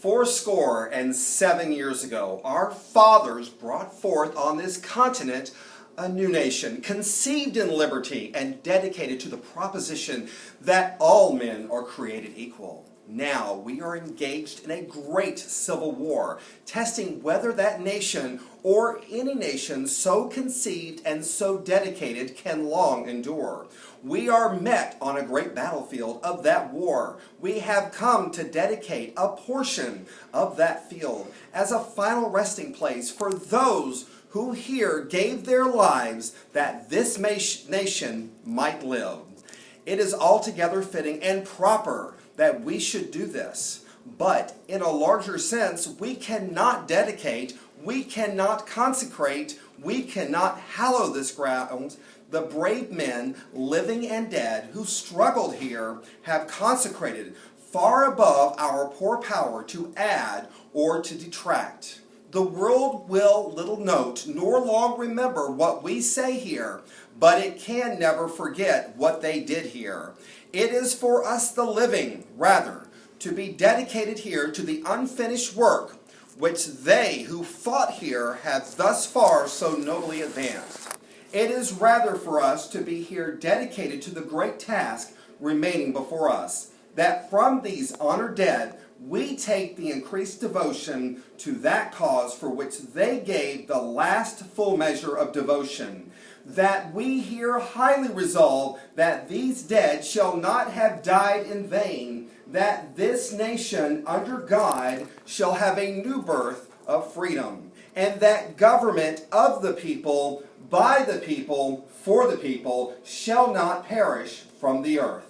Fourscore and 7 years ago, our fathers brought forth on this continent a new nation, conceived in liberty and dedicated to the proposition that all men are created equal. Now we are engaged in a great civil war, testing whether that nation or any nation so conceived and so dedicated can long endure. We are met on a great battlefield of that war. We have come to dedicate a portion of that field as a final resting place for those who here gave their lives that this nation might live. It is altogether fitting and proper that we should do this. But in a larger sense, we cannot dedicate, we cannot consecrate, we cannot hallow this ground. The brave men, living and dead, who struggled here, have consecrated far above our poor power to add or to detract. The world will little note nor long remember what we say here, but it can never forget what they did here. It is for us the living, rather, to be dedicated here to the unfinished work which they who fought here have thus far so nobly advanced. It is rather for us to be here dedicated to the great task remaining before us, that from these honored dead we take the increased devotion to that cause for which they gave the last full measure of devotion, that we here highly resolve that these dead shall not have died in vain, that this nation under God shall have a new birth of freedom, and that government of the people, by the people, for the people, shall not perish from the earth.